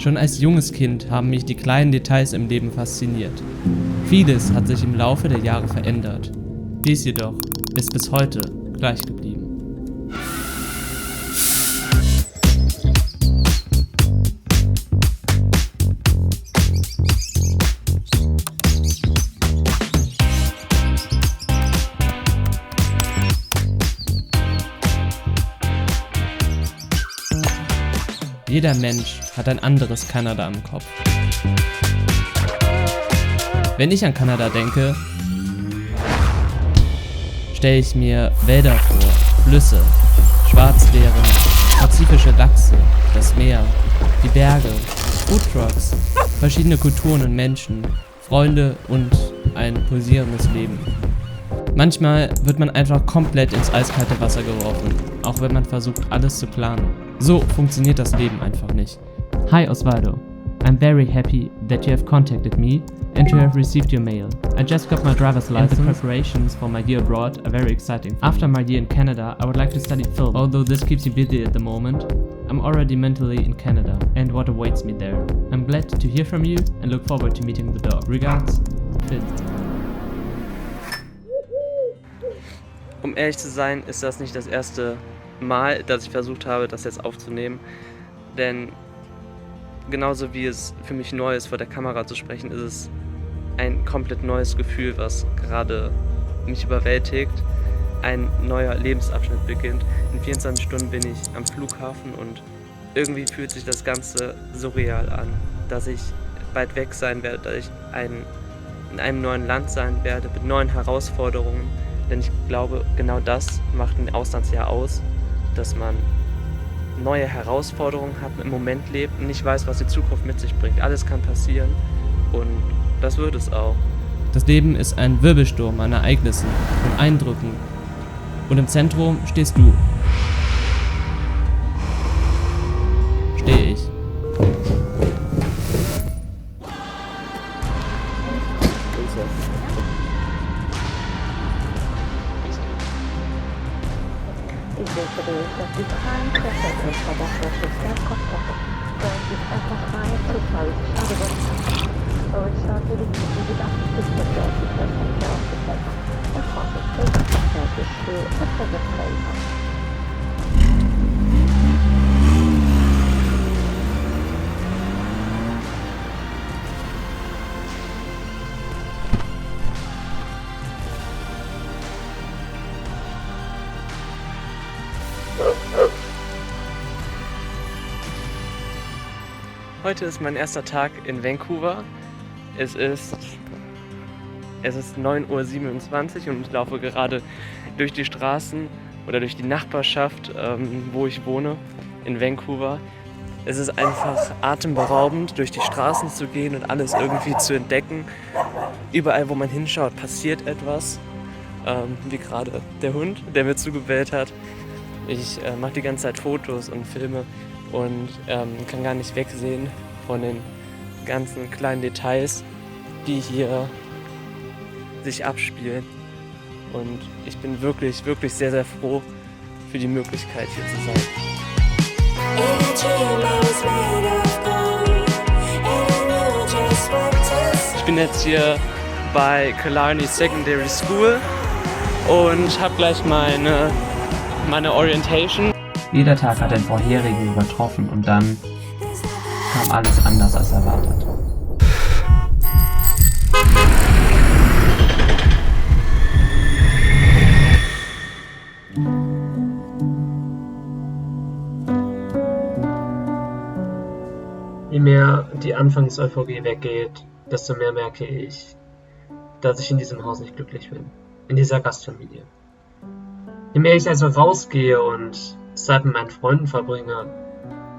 Schon als junges Kind haben mich die kleinen Details im Leben fasziniert. Vieles hat sich im Laufe der Jahre verändert. Dies jedoch ist bis heute gleich geblieben. Jeder Mensch hat ein anderes Kanada im Kopf. Wenn ich an Kanada denke, stelle ich mir Wälder vor, Flüsse, Schwarzbären, pazifische Lachse, das Meer, die Berge, Foodtrucks, verschiedene Kulturen und Menschen, Freunde und ein pulsierendes Leben. Manchmal wird man einfach komplett ins eiskalte Wasser geworfen, auch wenn man versucht, alles zu planen. So funktioniert das Leben einfach nicht. Hi Osvaldo, I'm very happy that you have contacted me and to have received your mail. I just got my driver's license and the preparations for my year abroad are very exciting. After my year in Canada, I would like to study film. Although this keeps you busy at the moment, I'm already mentally in Canada and what awaits me there. I'm glad to hear from you and look forward to meeting the dog. Regards, Finn. Um ehrlich zu sein, ist das nicht das erste Mal, dass ich versucht habe, das jetzt aufzunehmen. Denn genauso wie es für mich neu ist, vor der Kamera zu sprechen, ist es ein komplett neues Gefühl, was gerade mich überwältigt. Ein neuer Lebensabschnitt beginnt. In 24 Stunden bin ich am Flughafen und irgendwie fühlt sich das Ganze surreal an, dass ich weit weg sein werde, dass ich in einem neuen Land sein werde, mit neuen Herausforderungen. Denn ich glaube, genau das macht ein Auslandsjahr aus, dass man neue Herausforderungen hat, im Moment lebt und nicht weiß, was die Zukunft mit sich bringt. Alles kann passieren und das wird es auch. Das Leben ist ein Wirbelsturm an Ereignissen und Eindrücken. Und im Zentrum stehst du. Stehe ich. Heute ist mein erster Tag in Vancouver. Es ist 9:27 Uhr und ich laufe gerade durch die Straßen oder durch die Nachbarschaft, wo ich wohne, in Vancouver. Es ist einfach atemberaubend, durch die Straßen zu gehen und alles irgendwie zu entdecken. Überall, wo man hinschaut, passiert etwas. Wie gerade der Hund, der mir zugebellt hat. Ich mache die ganze Zeit Fotos und Filme und kann gar nicht wegsehen von den ganzen kleinen Details, die hier sich abspielen. Und ich bin wirklich, wirklich sehr, sehr froh für die Möglichkeit, hier zu sein. Ich bin jetzt hier bei Killarney Secondary School und habe gleich meine Orientation. Jeder Tag hat den vorherigen übertroffen und dann kam alles anders als erwartet. Je mehr die Anfangseuphorie weggeht, desto mehr merke ich, dass ich in diesem Haus nicht glücklich bin. In dieser Gastfamilie. Je mehr ich also rausgehe und Zeit mit meinen Freunden verbringe,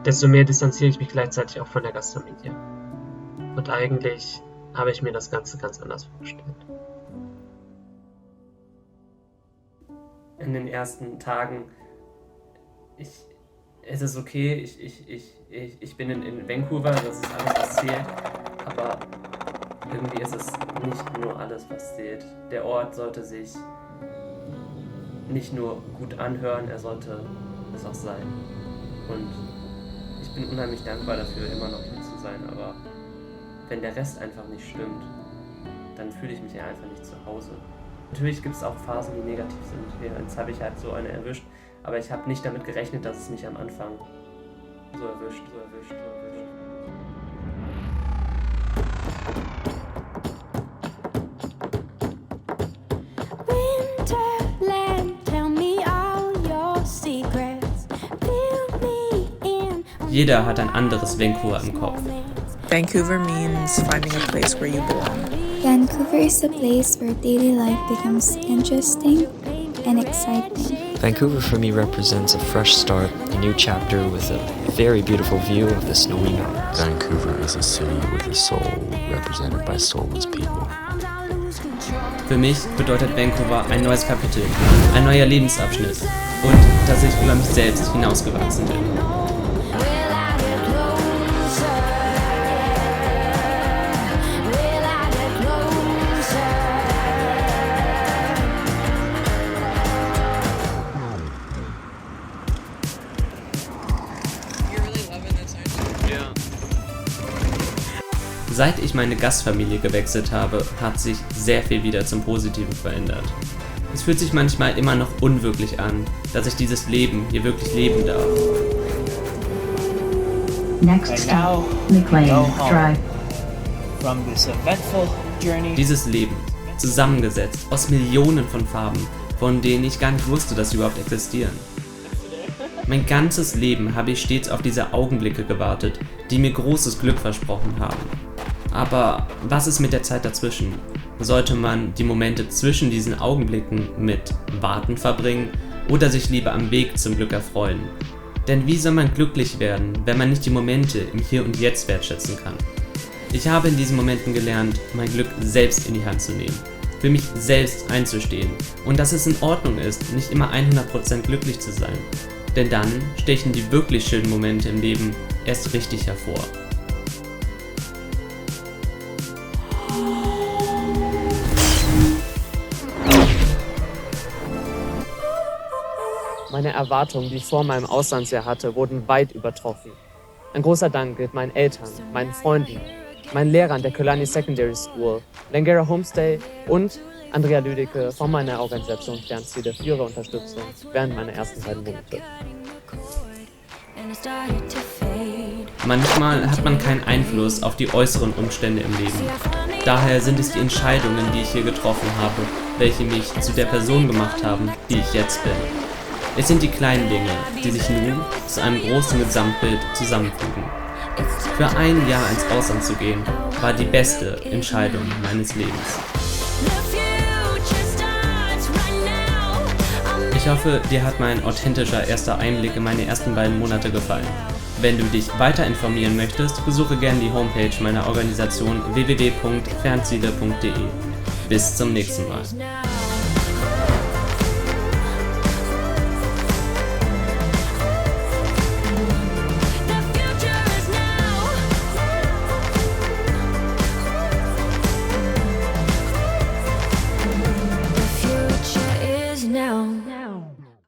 desto mehr distanziere ich mich gleichzeitig auch von der Gastfamilie. Und eigentlich habe ich mir das Ganze ganz anders vorgestellt. In den ersten Tagen, es ist okay, ich bin in Vancouver, das ist alles, was zählt, aber irgendwie ist es nicht nur alles, was zählt. Der Ort sollte sich nicht nur gut anhören, er sollte es auch sein. Und ich bin unheimlich dankbar dafür, immer noch hier zu sein. sein, aber wenn der Rest einfach nicht stimmt, dann fühle ich mich ja einfach nicht zu Hause. Natürlich gibt es auch Phasen, die negativ sind. Jetzt habe ich halt so eine erwischt, aber ich habe nicht damit gerechnet, dass es mich am Anfang so erwischt. Jeder hat ein anderes Vancouver im Kopf. Vancouver means finding a place where you belong. Vancouver is a place where daily life becomes interesting and exciting. Vancouver for me represents a fresh start, a new chapter with a very beautiful view of the snowy mountains. Vancouver is a city with a soul, represented by soulless people. Für mich bedeutet Vancouver ein neues Kapitel, ein neuer Lebensabschnitt und dass ich über mich selbst hinausgewachsen bin. Seit ich meine Gastfamilie gewechselt habe, hat sich sehr viel wieder zum Positiven verändert. Es fühlt sich manchmal immer noch unwirklich an, dass ich dieses Leben hier wirklich leben darf. Next stop, McLean Drive. From this eventful journey. Dieses Leben, zusammengesetzt aus Millionen von Farben, von denen ich gar nicht wusste, dass sie überhaupt existieren. Mein ganzes Leben habe ich stets auf diese Augenblicke gewartet, die mir großes Glück versprochen haben. Aber was ist mit der Zeit dazwischen? Sollte man die Momente zwischen diesen Augenblicken mit Warten verbringen oder sich lieber am Weg zum Glück erfreuen? Denn wie soll man glücklich werden, wenn man nicht die Momente im Hier und Jetzt wertschätzen kann? Ich habe in diesen Momenten gelernt, mein Glück selbst in die Hand zu nehmen, für mich selbst einzustehen und dass es in Ordnung ist, nicht immer 100% glücklich zu sein. Denn dann stechen die wirklich schönen Momente im Leben erst richtig hervor. Meine Erwartungen, die ich vor meinem Auslandsjahr hatte, wurden weit übertroffen. Ein großer Dank gilt meinen Eltern, meinen Freunden, meinen Lehrern der Killarney Secondary School, Langara Homestay und Andrea Lüdecke von meiner Organisation Fernziele für ihre Unterstützung während meiner ersten beiden Monate. Manchmal hat man keinen Einfluss auf die äußeren Umstände im Leben. Daher sind es die Entscheidungen, die ich hier getroffen habe, welche mich zu der Person gemacht haben, die ich jetzt bin. Es sind die kleinen Dinge, die sich nun zu einem großen Gesamtbild zusammenfügen. Für ein Jahr ins Ausland zu gehen, war die beste Entscheidung meines Lebens. Ich hoffe, dir hat mein authentischer erster Einblick in meine ersten beiden Monate gefallen. Wenn du dich weiter informieren möchtest, besuche gerne die Homepage meiner Organisation www.fernziele.de. Bis zum nächsten Mal. Now.